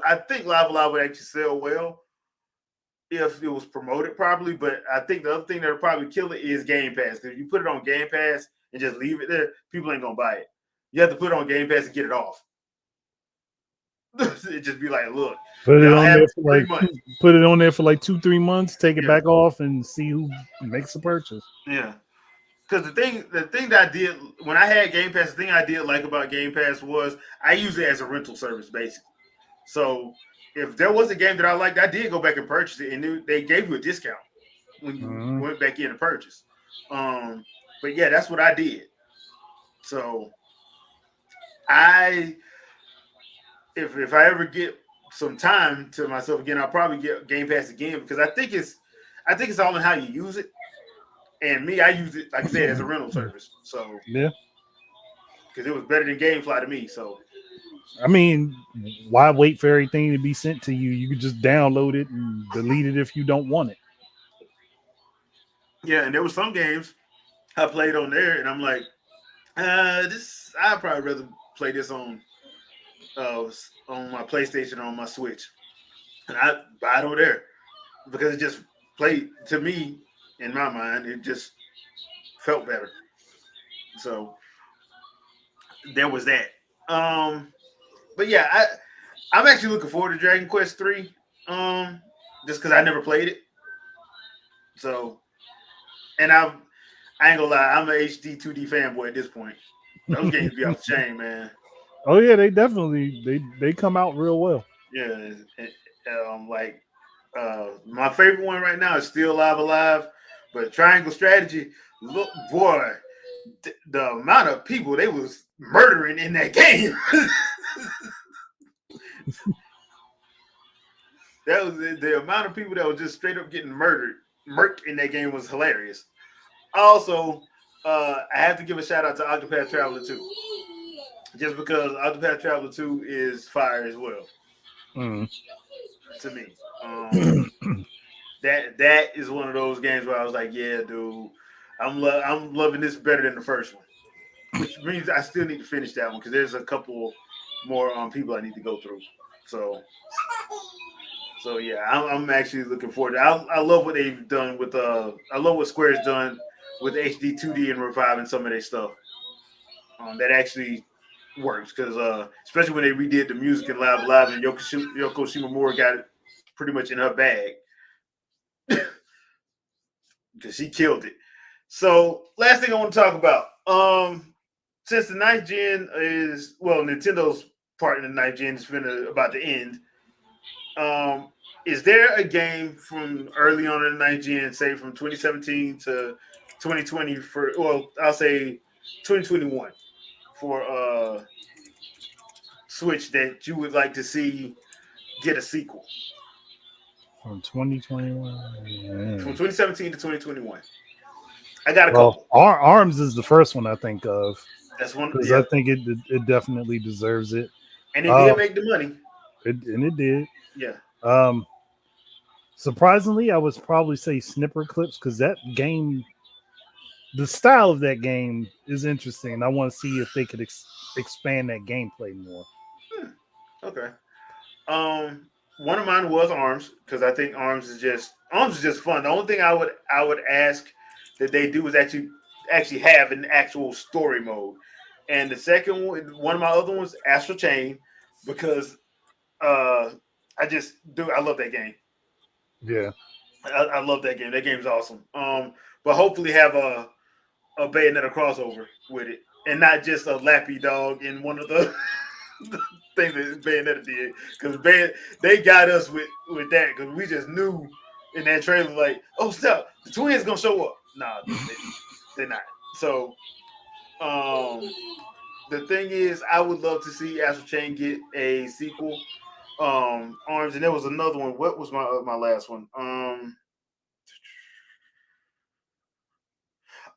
I think Live Alive would actually sell well if it was promoted properly. But I think the other thing that would probably kill it is Game Pass. Because if you put it on Game Pass and just leave it there, people ain't gonna buy it. You have to put it on Game Pass and get it off. It just be like, look, put it on there for like 2-3 months, take it back off, and see who makes the purchase. Yeah, because the thing that I did when I had Game Pass, the thing I did like about Game Pass was I use it as a rental service, basically. So if there was a game that I liked, I did go back and purchase it, and they gave you a discount when you Mhm. went back in and purchased. Um, but yeah, that's what I did. So I if I ever get some time to myself again, I'll probably get Game Pass again because I think it's all in how you use it. And me, I use it like I said as a rental service. So Yeah. because it was better than GameFly to me. So I mean, why wait for everything to be sent to you? You could just download it and delete it if you don't want it. yeah, and there were some games I played on there, and I'm like, this I'd probably rather play this uh on my PlayStation or on my Switch, and I buy it over there because it just played to me in my mind. It just felt better. So there was that. Um, but yeah, I'm actually looking forward to Dragon Quest 3. Just because I never played it. So and I ain't gonna lie, I'm an HD 2D fanboy at this point. Those games be off the chain, man. Oh yeah, they definitely they come out real well. Yeah, like my favorite one right now is still Alive, but Triangle Strategy. Look, boy, the amount of people they was murdering in that game. That was the amount of people that was just straight up getting murked in that game was hilarious. Also, I have to give a shout out to Octopath Traveler 2, just because Octopath Traveler 2 is fire as well Mm. to me. That is one of those games where I was like, yeah, dude, I'm loving this better than the first one, which means I still need to finish that one because there's a couple more people I need to go through. So yeah, I'm actually looking forward to it. I love what they've done with I love what Square's done with HD 2D and reviving some of their stuff. That actually works because especially when they redid the music in Live and Yoko Shimomura got it pretty much in her bag because she killed it. So last thing I want to talk about, since the ninth gen is Nintendo's part in the ninth gen is about to end. Um, is there a game from early on in the ninth gen, say from 2017 to 2020 I'll say 2021 for Switch that you would like to see get a sequel From 2021. from 2017 to 2021? I got a Well, couple. Arms is the first one I think of That's one. because I Yeah, think it definitely deserves it. and it Uh, did make the money. and it did. Yeah. Um, Surprisingly, I would probably say Snipper Clips because that game, the style of that game is interesting. I want to see if they could expand that gameplay more. Hmm. Okay. One of mine was Arms because I think Arms is just fun. The only thing I would ask that they do is actually have an actual story mode. And the second one of my other ones, Astral Chain, because uh, I love that game. Yeah. I love that game. That game's awesome. But hopefully have a Bayonetta crossover with it, and not just a Lappy Dog in one of the things that Bayonetta did. Because they got us with that because we just knew in that trailer like, oh stop, the twins gonna show up. Nah, they're not. So the thing is, I would love to see Astral Chain get a sequel. Arms, and there was another one. What was my last one?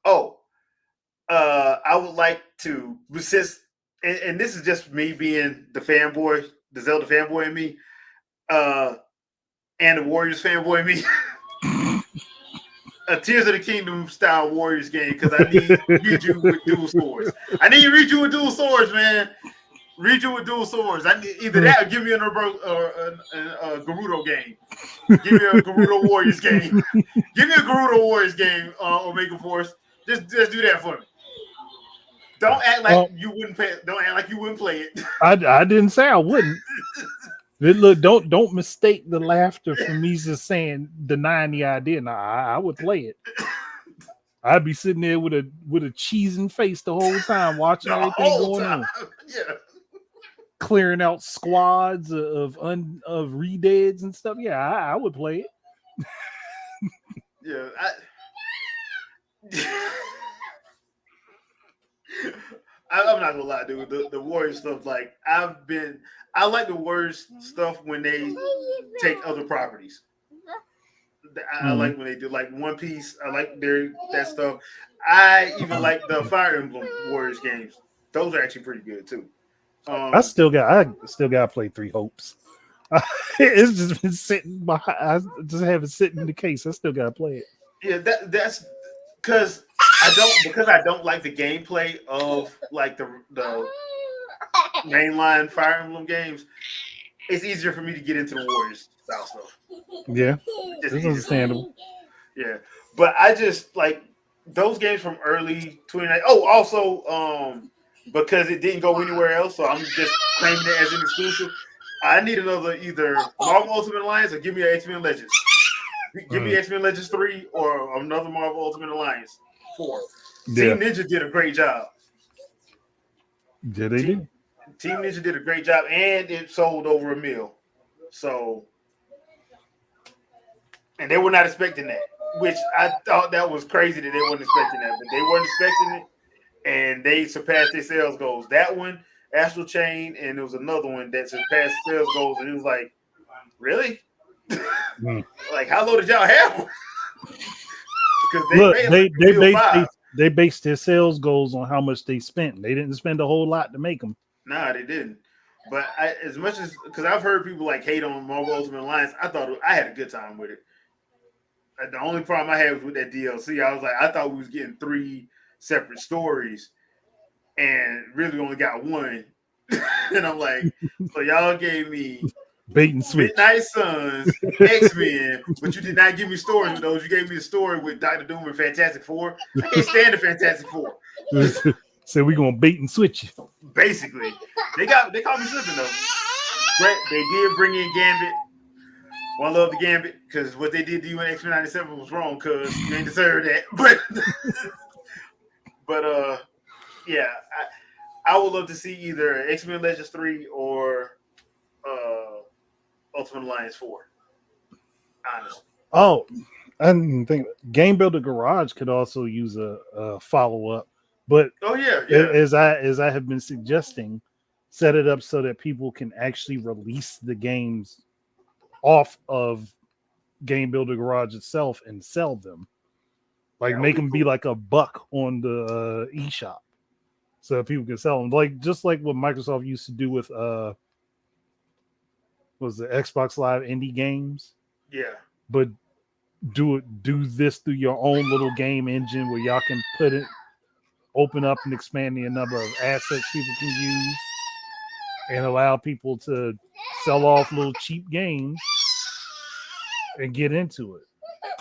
Oh, I would like to since, and this is just me being the Zelda fanboy in me, uh, and the Warriors fanboy in me. A Tears of the Kingdom style Warriors game because I need Riju with dual swords. I need Riju with dual swords, man. Riju with dual swords. I need either that or give me a Gerudo game. Give me a Gerudo Warriors game. Give me a Gerudo Warriors game, Omega Force. Just do that for me. Don't act like Well, you wouldn't pay. Don't act like you wouldn't play it. I didn't say I wouldn't. Look, don't mistake the laughter for me just saying denying the idea. No, I would play it. I'd be sitting there with a cheesing face the whole time, watching The everything whole going time. on, Yeah. clearing out squads of redeads and stuff. Yeah, I would play it. Yeah. I'm not gonna lie, dude. The Warriors stuff, like I like the Warriors stuff when they take other properties. I Mm. like when they do like One Piece. I like that stuff. I even like the Fire Emblem Warriors games. Those are actually pretty good too. I Um, still got to play Three Hopes. It's just been sitting behind. I just have it sitting in the case. I still got to play it. yeah, that's because I don't like the gameplay of like the mainline Fire Emblem games. It's easier for me to get into the Warriors style stuff. Yeah, It's it's easier for me. understandable. Yeah, but I just like those games from early 29. Oh, also, because it didn't go anywhere else, so I'm just claiming it as an exclusive. I need another either Marvel Ultimate Alliance or give me an X-Men Legends. Give me Mm. X-Men Legends 3 or another Marvel Ultimate Alliance 4. Yeah, Team Ninja did a great job. yeah, they Team do. Team Ninja did a great job, and it sold over a mil. So, and they were not expecting that, which I thought that was crazy that they weren't expecting that, but they weren't expecting it, and they surpassed their sales goals. That one, Astral Chain, and there was another one that surpassed sales goals, and it was like, really? Mm. Like, how low did y'all have them? Because they Look, made like a mil five. they based their sales goals on how much they spent. They didn't spend a whole lot to make them. Nah, they didn't. But as much as because I've heard people like hate on Marvel Ultimate Alliance, I thought I had a good time with it. The only problem I had was with that DLC. I was like, I thought we was getting 3 separate stories, and really only got one. And I'm like, so y'all gave me Bait and switch. Midnight Suns, X-Men, but you did not give me stories with those. You gave me a story with Doctor Doom and Fantastic Four. I can't stand the Fantastic Four. So we gonna bait and switch you. Basically, they caught me slipping though. But they did bring in Gambit. One love the Gambit because what they did to you in X-Men '97 was wrong because you ain't deserve that. But yeah, I would love to see either X-Men Legends 3 or Ultimate Alliance 4. Honestly. Oh, I didn't think Game Builder Garage could also use a follow up, but Oh yeah. as I have been suggesting, set it up so that people can actually release the games off of Game Builder Garage itself and sell them. Like That would make be them cool. be like a buck on the eShop, so that people can sell them. Like just like what Microsoft used to do with was the Xbox Live indie games, Yeah. but do this through your own little game engine where y'all can put it, open up and expand the number of assets people can use, and allow people to sell off little cheap games and get into it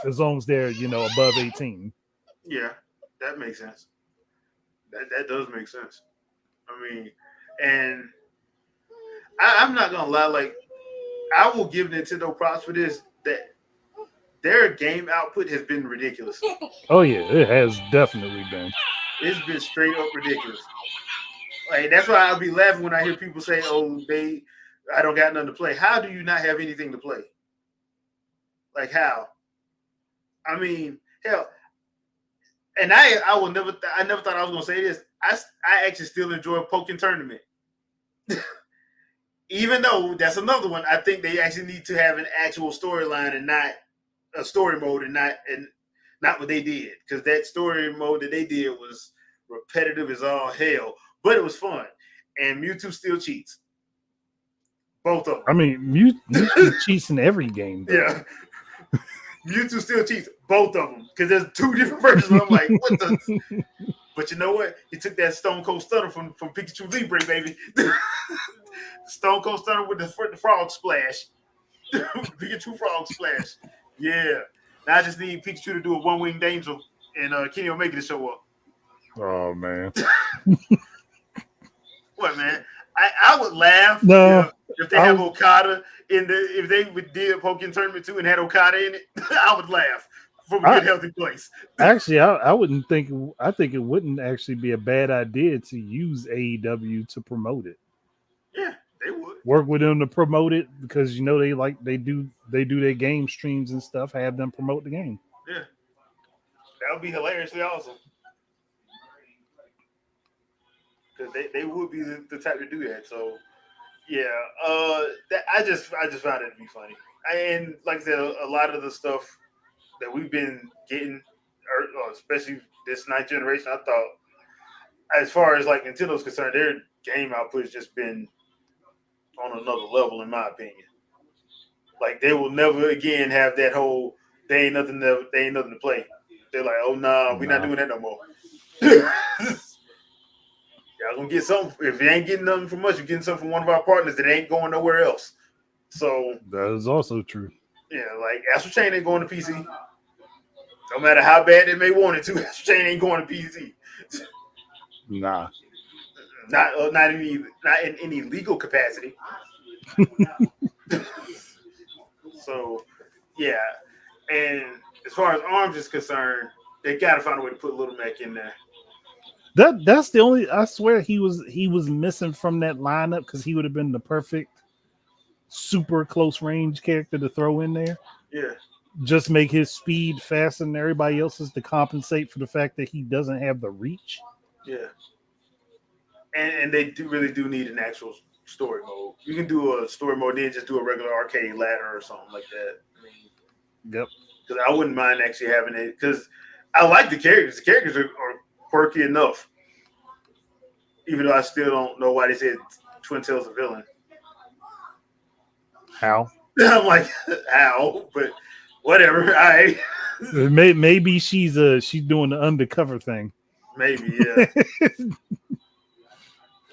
as long as they're above 18. Yeah. That makes sense. That does make sense. I mean, and I'm not gonna lie, like I will give Nintendo props for this. That their game output has been ridiculous. Oh yeah, it has definitely been. It's been straight up ridiculous. Like that's why I'll be laughing when I hear people say, "Oh, I don't got nothing to play." How do you not have anything to play? Like how? I mean, hell, and I will never. I never thought I was gonna say this. I actually still enjoy Pokken Tournament, even though that's another one. I think they actually need to have an actual storyline and not a story mode and not what they did, because that story mode that they did was repetitive as all hell, but it was fun. And Mewtwo still cheats, both of I them. mean, Mewtwo cheats in every game, though. Yeah, Mewtwo still cheats, both of them, because there's 2 different versions. I'm like, what the? But you know what? He took that Stone Cold Stunner from Pikachu Libre, baby. Stone Cold Stunner with the frog splash. Pikachu frog splash. Yeah. Now I just need Pikachu to do a one-winged angel and Kenny Omega to show up. Oh man, What, man? I would laugh no, if they have Okada if they did Pokken Tournament 2 and had Okada in it. I would laugh from a good, healthy place. Actually, I wouldn't think. I think it wouldn't actually be a bad idea to use AEW to promote it. Yeah, they would Work with them to promote it because they do their game streams and stuff. Have them promote the game. Yeah, that would be hilariously awesome. Because they would be the type to do that. So yeah, I just found it to be funny. And like I said, a lot of the stuff that we've been getting, especially this ninth generation, I thought as far as like Nintendo's concerned, their game output has just been on another level, in my opinion. Like they will never again have that whole they ain't nothing to play. They're like, oh nah, we're not Nah, doing that no more. Y'all gonna get something. If you ain't getting nothing from us, you're getting something from one of our partners that ain't going nowhere else. So that is also true. yeah, like Astral Chain ain't going to PC. No matter how bad they may want it to, Astral Chain ain't going to PC. Nah, Not in any legal capacity. So yeah, and as far as Arms is concerned, they got to find a way to put Little Mac in there. that's the only. I swear he was missing from that lineup because he would have been the perfect super close range character to throw in there. Yeah, Just make his speed faster than everybody else's to compensate for the fact that he doesn't have the reach. yeah, and they really do need an actual story mode. You can do a story mode, then just do a regular arcade ladder or something like that. I mean, Yep. because I wouldn't mind actually having it because I like the characters. The characters are quirky enough, even though I still don't know why they said Twin Tail's a villain. How? I'm like, how? But whatever. I Maybe she's doing the undercover thing. maybe, yeah,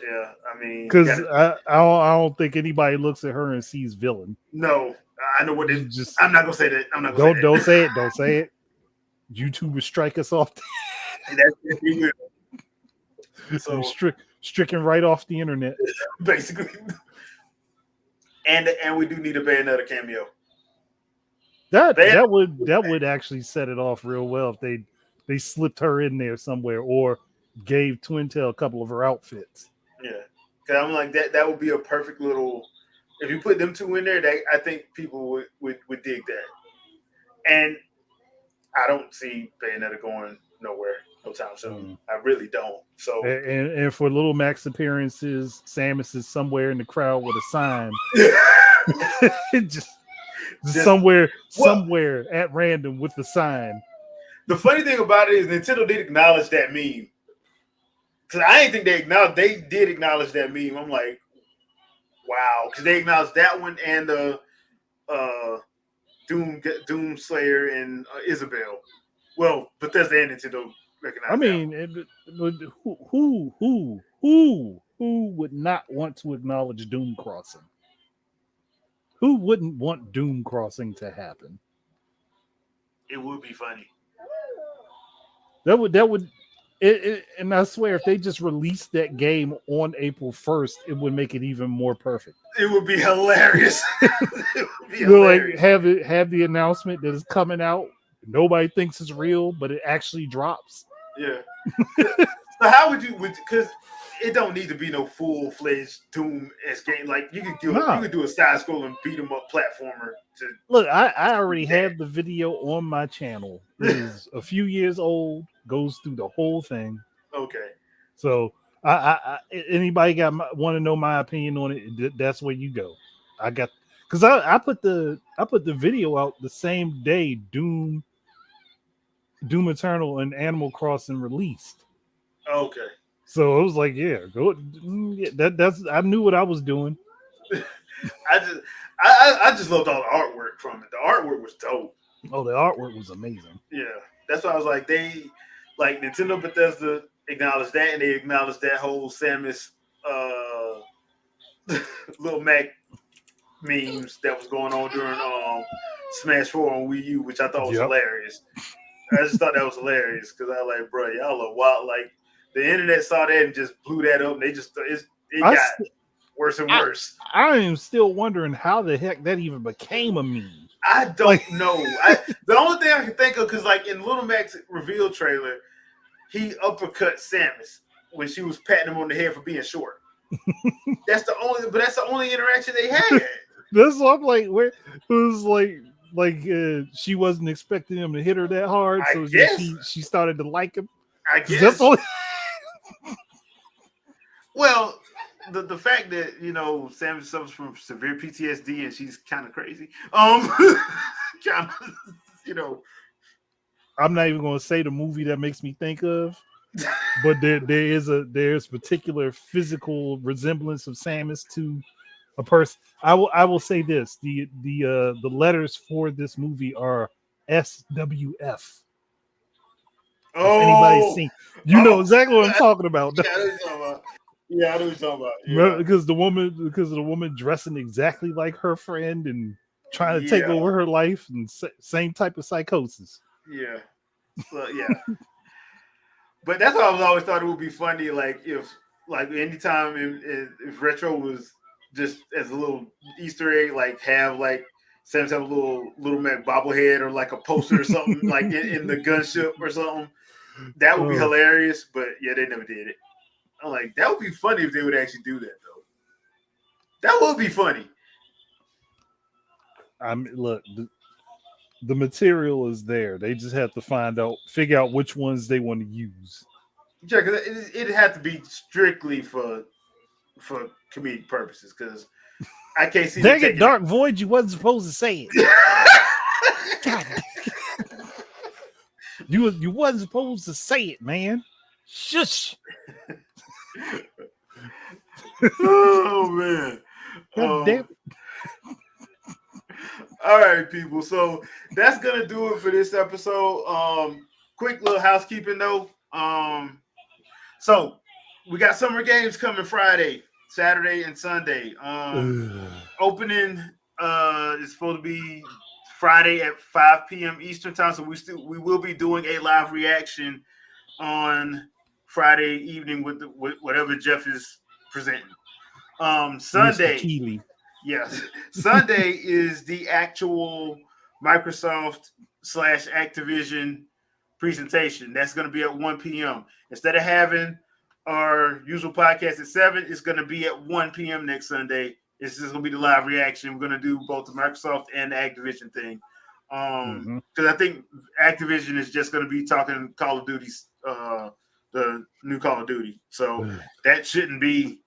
yeah. I mean, Because gotta, I don't think anybody looks at her and sees villain. no, I know what You it. just I'm not gonna say that. I'm not gonna say don't say it. Don't say it. YouTube will strike us off. that. That's if you will. So Stricken right off the internet. basically, and we do need a Bayonetta cameo. That Bayonetta, that would actually set it off real well if they slipped her in there somewhere or gave Twin Tail a couple of her outfits. yeah, because I'm like that. That would be a perfect little. If you put them two in there, I think people would dig that. And I don't see Bayonetta going nowhere no time soon. I really don't. So And for Little Mac's appearances, Samus is somewhere in the crowd with a sign. just somewhere at random with the sign. the funny thing about it is Nintendo did acknowledge that meme. Because I didn't think they did acknowledge that meme. I'm like, wow. Because they acknowledged that one and the Doom Slayer and Isabel. Well, Bethesda and Nintendo recognize I that one. mean, who would not want to acknowledge Doom Crossing? Who wouldn't want Doom Crossing to happen? It would be funny. That would and I swear if they just released that game on April 1st, it would make it even more perfect. It would be hilarious. It would be Like hilarious. have the announcement that it's coming out. Nobody thinks it's real, but it actually drops. Yeah. So how would you? Because it don't need to be no full fledged Doom esque game. Like you could do a side scrolling beat 'em up platformer. Look, I already have the video on my channel. It is a few years old. Goes through the whole thing. Okay. So anybody want to know my opinion on it? That's where you go. I got because I put the video out the same day Doom Eternal and Animal Crossing released. Okay. So it was like, yeah, go. Yeah, that's I knew what I was doing. I just loved all the artwork from it. The artwork was dope. Oh, the artwork was amazing. Yeah. That's why I was like, Nintendo Bethesda acknowledged that, and they acknowledged that whole Samus Little Mac memes that was going on during Smash 4 on Wii U, which I thought was hilarious. I just thought that was hilarious because I was like, bro, y'all are wild. Like the internet saw that and just blew that up, and they just it got worse and worse. I am still wondering how the heck that even became a meme. I don't Like, know. The only thing I can think of, because like in Little Mac's reveal trailer, he uppercut Samus when she was patting him on the head for being short. That's the only interaction they had. that's what I'm like. Where it was she wasn't expecting him to hit her that hard, I so then guess. she started to like him. I 'Cause that's guess. all. Well, the fact that Samus suffers from severe PTSD and she's kind of crazy. Kind of, you know. I'm not even going to say the movie that makes me think of, but there's particular physical resemblance of Samus to a person. I will say this: the letters for this movie are SWF. If anybody's Oh, seen, you know oh, exactly what I'm talking about. yeah, I know what you're talking about. Yeah, I know what you're talking about. Yeah, Because the woman dressing exactly like her friend and trying to take yeah, over her life and same type of psychosis. yeah. So yeah, but that's why I was always thought it would be funny, like if like anytime if retro was just as a little Easter egg, like have like Sam's have a little Mac bobblehead or like a poster or something like in the gunship or something. That would be Oh, hilarious. But yeah, they never did it. I'm like, that would be funny if they would actually do that though. That would be funny. look, the material is there. They just have to figure out which ones they want to use. Yeah, because it had to be strictly for comedic purposes. Because I can't see them Dang it, taking it. Dark Void, you wasn't supposed to say it. God, you wasn't supposed to say it, man. Shush. Oh man. God damn it. All right, people. So that's gonna do it for this episode. Quick little housekeeping though. So we got summer games coming Friday, Saturday, and Sunday. Opening is supposed to be Friday at 5 p.m. Eastern time. So we will be doing a live reaction on Friday evening with whatever Jeff is presenting. Mr. Sunday, Keeley. yes, Sunday is the actual Microsoft slash Activision presentation. That's going to be at 1 p.m. Instead of having our usual podcast at 7, it's going to be at 1 p.m. next Sunday. It's just going to be the live reaction. We're going to do both the Microsoft and the Activision thing. Mm-hmm. Because I think Activision is just going to be talking Call of Duty, the new Call of Duty. So that shouldn't be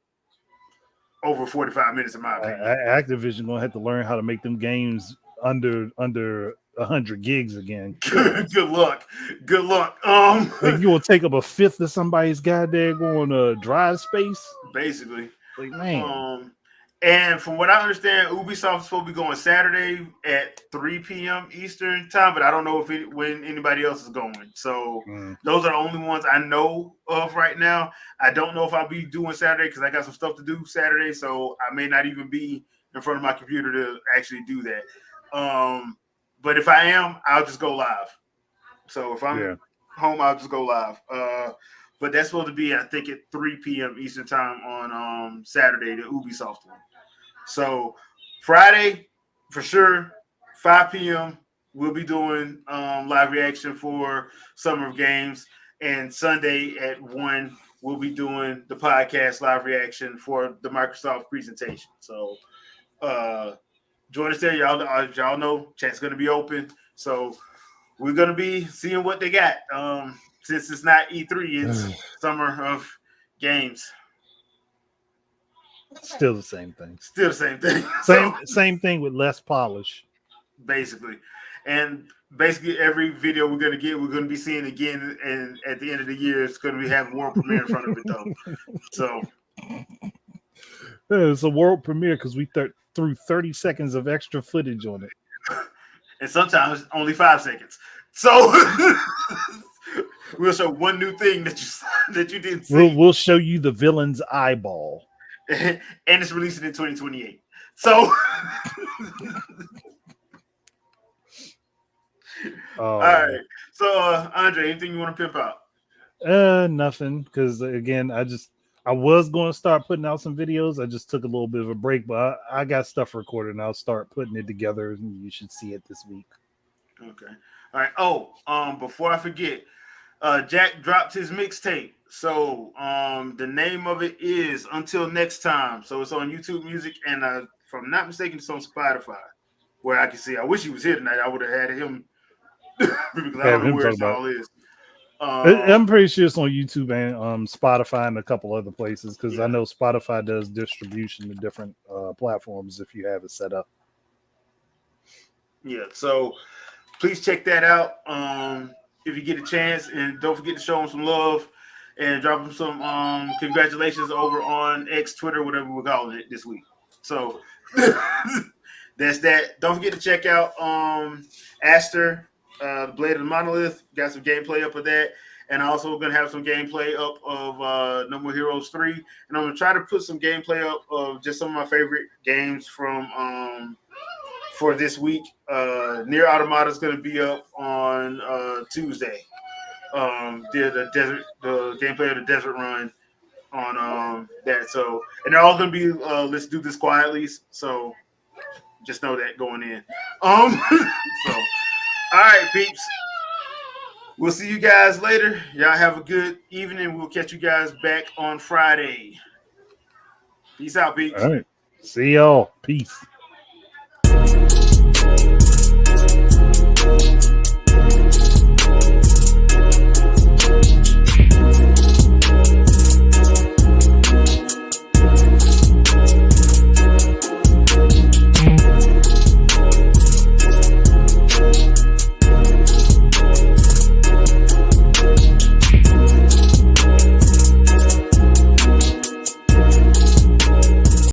over 45 minutes, in my opinion. Activision gonna have to learn how to make them games under 100 gigs again. Good luck. Good luck. Like you will take up a fifth of somebody's goddamn going drive space. Basically. Like man, And from what I understand, Ubisoft is supposed to be going Saturday at 3 p.m. Eastern time, but I don't know when anybody else is going. So those are the only ones I know of right now. I don't know if I'll be doing Saturday because I got some stuff to do Saturday, so I may not even be in front of my computer to actually do that. But if I am, I'll just go live. So if I'm home, I'll just go live. But that's supposed to be, I think, at 3 p.m. Eastern time on Saturday, the Ubisoft one. So Friday, for sure, 5 p.m. We'll be doing live reaction for Summer of Games, and Sunday at 1 we'll be doing the podcast live reaction for the Microsoft presentation. So join us there, y'all know chat's gonna be open. So we're gonna be seeing what they got. Since it's not E3, it's Summer of Games. still the same thing. Still the same thing. Same thing with less polish. Basically. And basically every video we're gonna be seeing again, and at the end of the year it's gonna be having world premiere in front of it though. So it's a world premiere because we threw 30 seconds of extra footage on it. And sometimes only 5 seconds. So we'll show one new thing that you didn't see. We'll show you the villain's eyeball. And it's releasing in 2028. So all right. So Andre, anything you want to pimp out? Nothing. Because again, I was going to start putting out some videos. I just took a little bit of a break, but I got stuff recorded and I'll start putting it together. And you should see it this week. Okay. All right. Oh, before I forget, Jack dropped his mixtape. So the name of it is Until Next Time. So it's on YouTube Music, and if I'm not mistaken, it's on Spotify, where I can see. I wish he was here tonight. I would have had him because I don't Have know him where talk it's about all is. I'm pretty sure it's on YouTube and Spotify and a couple other places because I Yeah, know Spotify does distribution to different platforms if you have it set up. yeah. So please check that out if you get a chance, and don't forget to show him some love and drop him some congratulations over on X, Twitter, whatever we're calling it this week. So that's that. Don't forget to check out Aster, the Blade of the Monolith. Got some gameplay up of that. And also gonna have some gameplay up of No More Heroes 3. And I'm gonna try to put some gameplay up of just some of my favorite games from for this week. Near Automata is going to be up on Tuesday. The gameplay of the Desert Run on that. So, and they're all going to be let's do this quietly. So, just know that going in. So, all right, peeps. We'll see you guys later. Y'all have a good evening. We'll catch you guys back on Friday. Peace out, All peeps. right. See y'all. Peace.